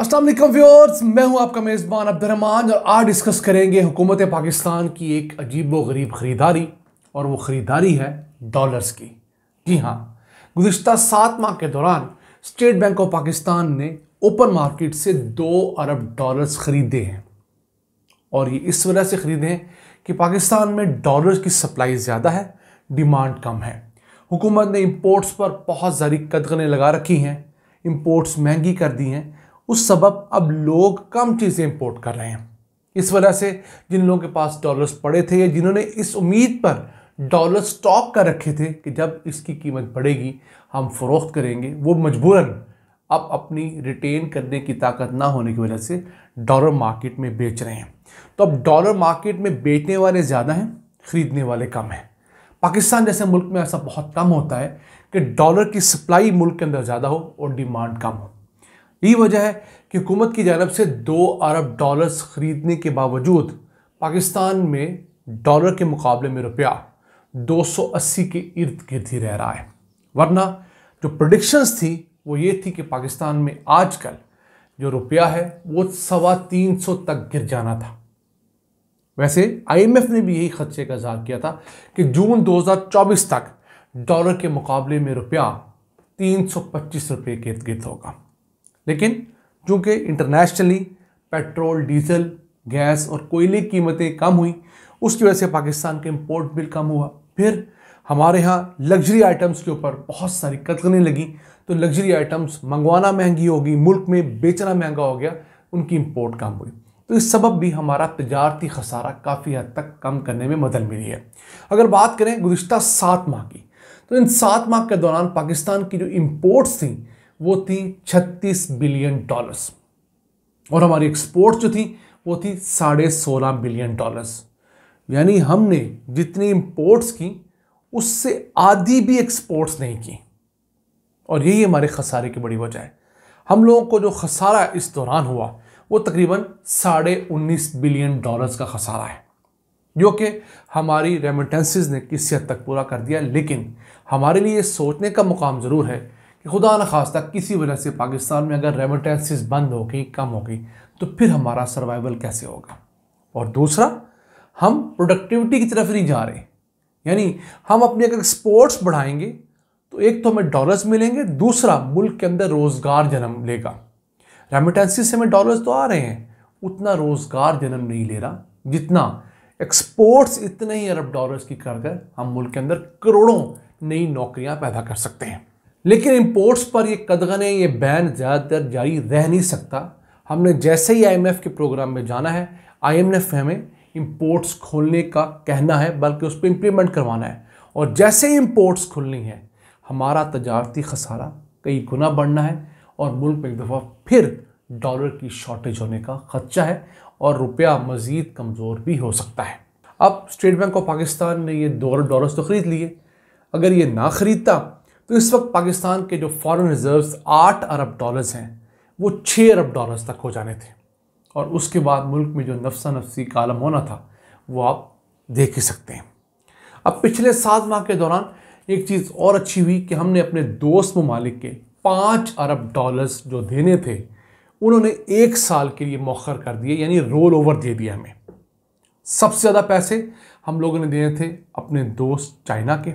अस्सलाम वालेकुम व्यूअर्स, मैं हूं आपका मेज़बान अब्दुर्रहमान और आज डिस्कस करेंगे हुकूमत पाकिस्तान की एक अजीबोगरीब ख़रीदारी और वो ख़रीदारी है डॉलर्स की। जी हाँ, गुज़िश्ता 7 माह के दौरान स्टेट बैंक ऑफ पाकिस्तान ने ओपन मार्केट से 2 अरब डॉलर्स ख़रीदे हैं और ये इस वजह से ख़रीदे हैं कि पाकिस्तान में डॉलर्स की सप्लाई ज़्यादा है, डिमांड कम है। हुकूमत ने इंपोर्ट्स पर बहुत सारी कदगनें लगा रखी हैं, इंपोर्ट्स महंगी कर दी हैं। उस सबब अब लोग कम चीज़ें इंपोर्ट कर रहे हैं। इस वजह से जिन लोगों के पास डॉलर्स पड़े थे या जिन्होंने इस उम्मीद पर डॉलर स्टॉक कर रखे थे कि जब इसकी कीमत बढ़ेगी हम फ़रोख्त करेंगे, वो मजबूरन अब अपनी रिटेन करने की ताकत ना होने की वजह से डॉलर मार्केट में बेच रहे हैं। तो अब डॉलर मार्केट में बेचने वाले ज़्यादा हैं, ख़रीदने वाले कम हैं। पाकिस्तान जैसे मुल्क में ऐसा बहुत कम होता है कि डॉलर की सप्लाई मुल्क के अंदर ज़्यादा हो और डिमांड कम हो। यही वजह है कि हुकूमत की जानब से 2 अरब डॉलर्स ख़रीदने के बावजूद पाकिस्तान में डॉलर के मुकाबले में रुपया 280 के इर्द गिर्द ही रह रहा है। वरना जो प्रेडिक्शंस थी वो ये थी कि पाकिस्तान में आजकल जो रुपया है वो 350 तक गिर जाना था। वैसे IMF ने भी यही खदशे का इज़हार किया था कि जून 2024 तक डॉलर के मुकाबले में रुपया 325 रुपये के इर्द गिर्द होगा। लेकिन चूँकि इंटरनेशनली पेट्रोल, डीजल, गैस और कोयले की कीमतें कम हुई, उसकी वजह से पाकिस्तान के इंपोर्ट बिल कम हुआ। फिर हमारे यहाँ लग्जरी आइटम्स के ऊपर बहुत सारी कतगनें लगी, तो लग्जरी आइटम्स मंगवाना महंगी होगी, मुल्क में बेचना महंगा हो गया, उनकी इंपोर्ट कम हुई। तो इस सबब भी हमारा तजारती खसारा काफ़ी हद तक कम करने में मदद मिली है। अगर बात करें गुज़िश्ता 7 माह की, तो इन 7 माह के दौरान पाकिस्तान की जो इंपोर्ट्स थी वो थी 36 बिलियन डॉलर्स और हमारी एक्सपोर्ट्स जो थी वो थी 16.5 बिलियन डॉलर्स। यानी हमने जितनी इंपोर्ट्स की उससे आधी भी एक्सपोर्ट्स नहीं की और यही हमारे खसारे की बड़ी वजह है। हम लोगों को जो खसारा इस दौरान हुआ वो तकरीबन 19.5 बिलियन डॉलर्स का खसारा है, जो कि हमारी रेमिटेंसेस ने किसी हद तक पूरा कर दिया। लेकिन हमारे लिए सोचने का मुकाम ज़रूर है कि खुदा न खास्ता किसी वजह से पाकिस्तान में अगर रेमिटेंसेस बंद हो गई, कम हो गई, तो फिर हमारा सर्वाइवल कैसे होगा। और दूसरा, हम प्रोडक्टिविटी की तरफ नहीं जा रहे। यानी हम अपने अगर एक्सपोर्ट्स बढ़ाएंगे तो एक तो हमें डॉलर्स मिलेंगे, दूसरा मुल्क के अंदर रोज़गार जन्म लेगा। रेमिटेंसेस से हमें डॉलर्स तो आ रहे हैं, उतना रोज़गार जन्म नहीं ले रहा जितना एक्सपोर्ट्स इतने ही अरब डॉलर्स की कर हम मुल्क के अंदर करोड़ों नई नौकरियां पैदा कर सकते हैं। लेकिन इंपोर्ट्स पर ये कदगने, ये बैन ज़्यादातर जारी रह नहीं सकता। हमने जैसे ही IMF के प्रोग्राम में जाना है, IMF हमें इंपोर्ट्स खोलने का कहना है, बल्कि उस पर इम्प्लीमेंट करवाना है। और जैसे ही इंपोर्ट्स खुलनी है, हमारा तजारती खसारा कई गुना बढ़ना है और मुल्क में एक दफ़ा फिर डॉलर की शॉर्टेज होने का खदशा है और रुपया मज़ीद कमज़ोर भी हो सकता है। अब स्टेट बैंक ऑफ पाकिस्तान ने ये 2 अरब डॉलर्स तो ख़रीद लिए। अगर ये ना ख़रीदता तो इस वक्त पाकिस्तान के जो फॉरेन रिजर्व्स 8 अरब डॉलर्स हैं वो 6 अरब डॉलर्स तक हो जाने थे और उसके बाद मुल्क में जो नफसा नफसी का आलम होना था वो आप देख ही सकते हैं। अब पिछले 7 माह के दौरान एक चीज़ और अच्छी हुई कि हमने अपने दोस्त ममालिक के 5 अरब डॉलर्स जो देने थे उन्होंने 1 साल के लिए मौखर कर दिए, यानी रोल ओवर दे दिया हमें। सबसे ज़्यादा पैसे हम लोगों ने देने थे अपने दोस्त चाइना के,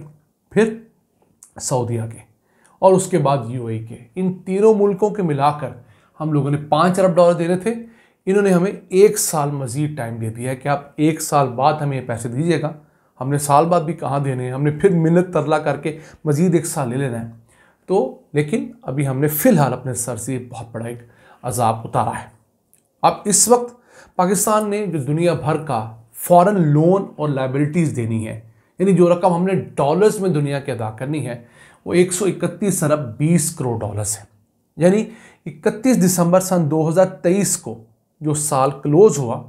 फिर सऊदीया के और उसके बाद UAE के। इन तीनों मुल्कों के मिलाकर हम लोगों ने 5 अरब डॉलर देने थे। इन्होंने हमें 1 साल मज़ीद टाइम दे दिया है कि आप 1 साल बाद हमें ये पैसे दीजिएगा। हमने साल बाद भी कहाँ देने हैं, हमने फिर मिन्नत तरला करके मज़ीद 1 साल ले लेना है। तो लेकिन अभी हमने फ़िलहाल अपने सर से बहुत बड़ा एक अज़ाब उतारा है। अब इस वक्त पाकिस्तान ने जो दुनिया भर का फ़ॉरेन लोन और लाइबिलिटीज़ देनी है, यानी जो रकम हमने डॉलर्स में दुनिया के अदा करनी है, वो 131 अरब 20 करोड़ डॉलर्स है। यानी 31 दिसंबर सन 2023 को जो साल क्लोज हुआ,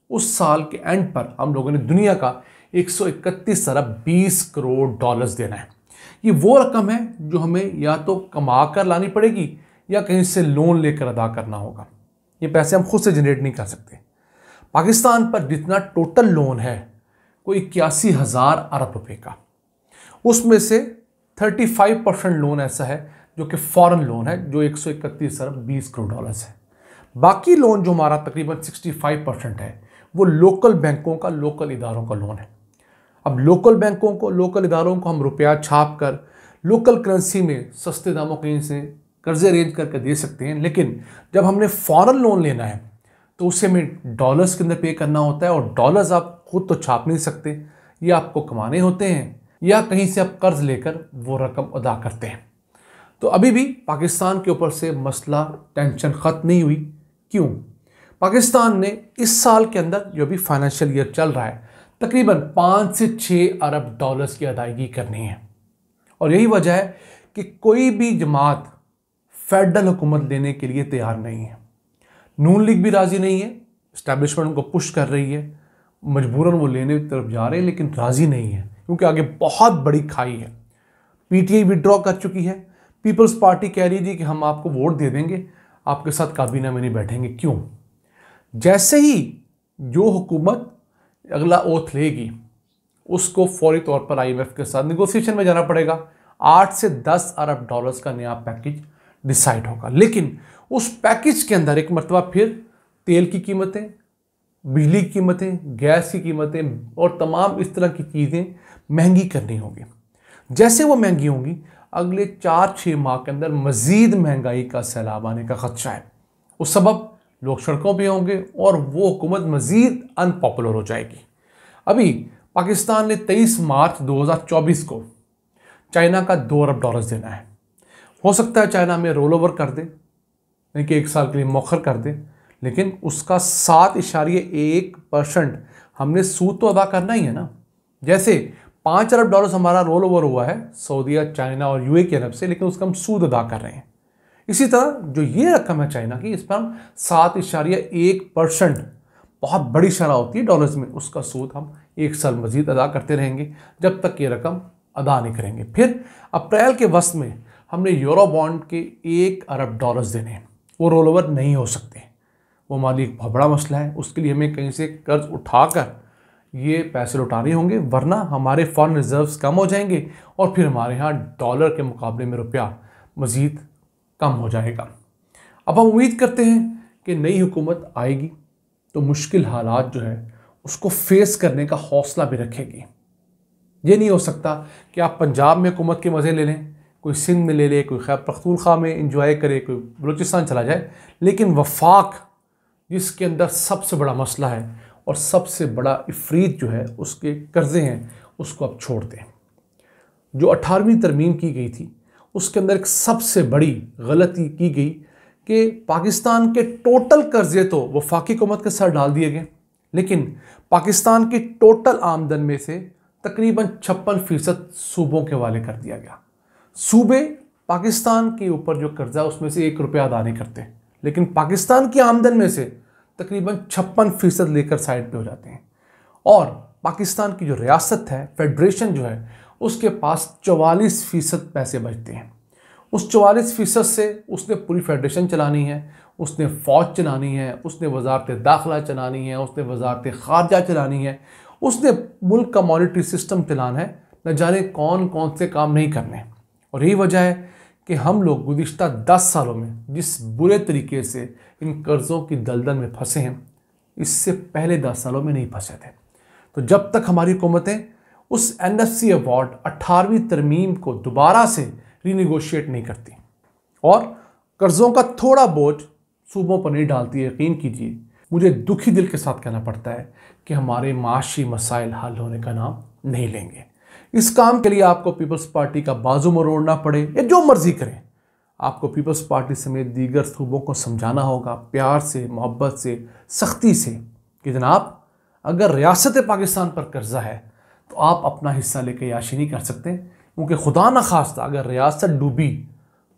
उस साल के एंड पर हम लोगों ने दुनिया का 131 अरब 20 करोड़ डॉलर्स देना है। ये वो रकम है जो हमें या तो कमा कर लानी पड़ेगी या कहीं से लोन लेकर अदा करना होगा। ये पैसे हम खुद से जनरेट नहीं कर सकते। पाकिस्तान पर जितना टोटल लोन है कोई 81,000 अरब रुपए का, उसमें से 35% लोन ऐसा है जो कि फॉरेन लोन है, जो 131 अरब 20 करोड़ डॉलर्स है। बाकी लोन जो हमारा तकरीबन 65% है वो लोकल बैंकों का, लोकल इदारों का लोन है। अब लोकल बैंकों को, लोकल इदारों को हम रुपया छाप कर लोकल करेंसी में सस्ते दामों कहीं से कर्जे अरेंज करके दे सकते हैं, लेकिन जब हमने फॉरेन लोन लेना है तो उसे हमें डॉलर्स के अंदर पे करना होता है, और डॉलर्स आप खुद तो छाप नहीं सकते, ये आपको कमाने होते हैं या कहीं से आप कर्ज लेकर वो रकम अदा करते हैं। तो अभी भी पाकिस्तान के ऊपर से मसला, टेंशन ख़त्म नहीं हुई। क्यों? पाकिस्तान ने इस साल के अंदर, जो भी फाइनेंशियल ईयर चल रहा है, तकरीबन 5 से 6 अरब डॉलर्स की अदायगी करनी है। और यही वजह है कि कोई भी जमात फेडरल हुकूमत लेने के लिए तैयार नहीं है। नून लीग भी राज़ी नहीं है, इस्टेब्लिशमेंट को पुश कर रही है, मजबूरन वो लेने की तरफ जा रहे हैं, लेकिन राज़ी नहीं है क्योंकि आगे बहुत बड़ी खाई है। पीटीआई विड्रॉ कर चुकी है, पीपल्स पार्टी कह रही थी कि हम आपको वोट दे देंगे, आपके साथ काबीना में नहीं बैठेंगे। क्यों? जैसे ही जो हुकूमत अगला ओथ लेगी उसको फौरी तौर पर आईएमएफ के साथ नेगोशिएशन में जाना पड़ेगा। 8 से 10 अरब डॉलर्स का नया पैकेज डिसाइड होगा, लेकिन उस पैकेज के अंदर एक मरतबा फिर तेल की कीमतें, बिजली की कीमतें, गैस की कीमतें और तमाम इस तरह की चीज़ें महंगी करनी होगी। जैसे वो महंगी होंगी, अगले 4-6 माह के अंदर मज़ीद महंगाई का सैलाब आने का ख़दशा है। उस सबब लोग सड़कों पे होंगे और वो हुकूमत मज़ीद अनपॉपुलर हो जाएगी। अभी पाकिस्तान ने 23 मार्च 2024 को चाइना का 2 अरब डॉलर्स देना है। हो सकता है चाइना में रोल ओवर कर दे, यानी कि 1 साल के लिए मौखर कर दे, लेकिन उसका 7.1% हमने सूद तो अदा करना ही है ना। जैसे 5 अरब डॉलर्स हमारा रोल ओवर हुआ है सऊदीया, चाइना और यूए की तरफ से, लेकिन उसका हम सूद अदा कर रहे हैं। इसी तरह जो ये रकम है चाइना की, इस पर हम 7.1%, बहुत बड़ी शरह होती है डॉलर्स में, उसका सूद हम 1 साल मजीद अदा करते रहेंगे जब तक ये रकम अदा नहीं करेंगे। फिर अप्रैल के वस्त में हमने यूरो बॉन्ड के 1 अरब डॉलर्स देने हैं, वो रोल ओवर नहीं हो सकते, वो हमारे लिए एक बहुत बड़ा मसला है। उसके लिए हमें कहीं से कर्ज उठाकर ये पैसे लौटाने होंगे, वरना हमारे फॉरेन रिजर्व्स कम हो जाएंगे और फिर हमारे यहाँ डॉलर के मुकाबले में रुपया मज़ीद कम हो जाएगा। अब हम उम्मीद करते हैं कि नई हुकूमत आएगी तो मुश्किल हालात जो है उसको फेस करने का हौसला भी रखेगी। ये नहीं हो सकता कि आप पंजाब में हुकूमत के मज़े ले लें, कोई सिंध में ले ले, कोई खैबर पख्तूनख्वा में इंजॉय करे, कोई बलूचिस्तान चला जाए, लेकिन वफाक जिसके अंदर सबसे बड़ा मसला है और सबसे बड़ा इफरीत जो है उसके कर्जे हैं, उसको अब छोड़ दें। जो 18वीं तरमीम की गई थी उसके अंदर एक सबसे बड़ी गलती की गई कि पाकिस्तान के टोटल कर्जे तो वफाकी हुकूमत के सर डाल दिए गए, लेकिन पाकिस्तान की टोटल आमदन में से तकरीबन 56% सूबों के हवाले कर दिया गया। सूबे पाकिस्तान के ऊपर जो कर्जा उसमें से 1 रुपया अदा नहीं करते, लेकिन पाकिस्तान की आमदन में से तकरीबन 56% लेकर साइड पे हो जाते हैं। और पाकिस्तान की जो रियासत है, फेडरेशन जो है, उसके पास 44% पैसे बचते हैं। उस 44% से उसने पूरी फेडरेशन चलानी है, उसने फ़ौज चलानी है, उसने वजारत दाखिला चलानी है, उसने वजारत ख़ारजा चलानी है, उसने मुल्क का मॉनिटरी सिस्टम चलाना है, न जाने कौन कौन से काम नहीं करने। और यही वजह है कि हम लोग गुज़िश्ता 10 सालों में जिस बुरे तरीके से इन कर्ज़ों की दलदल में फंसे हैं, इससे पहले 10 सालों में नहीं फंसे थे। तो जब तक हमारी हुकूमतें उस NFC अवार्ड 18वीं तरमीम को दोबारा से रीनिगोशिएट नहीं करती और कर्ज़ों का थोड़ा बोझ सूबों पर नहीं डालती है, यकीन कीजिए मुझे दुखी दिल के साथ कहना पड़ता है कि हमारे माशी मसाइल हल होने का नाम नहीं लेंगे। इस काम के लिए आपको पीपल्स पार्टी का बाजू मरोड़ना पड़े या जो मर्जी करें, आपको पीपल्स पार्टी समेत दीगर सूबों को समझाना होगा प्यार से, मोहब्बत से, सख्ती से कि जनाब अगर रियासत पाकिस्तान पर कर्जा है तो आप अपना हिस्सा लेके याशी नहीं कर सकते, क्योंकि खुदा न खास्ता अगर रियासत डूबी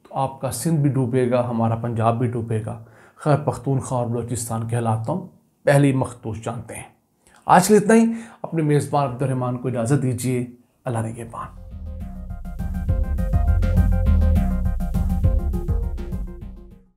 तो आपका सिंध भी डूबेगा, हमारा पंजाब भी डूबेगा। खैबर पख्तूनख्वा और बलूचिस्तान के हालात तो पहले ही मखतूश जानते हैं। आज के लिए इतना ही। अपने मेज़बान अब्दुर्रहमान को इजाज़त दीजिए। अल्लाह निगहबान।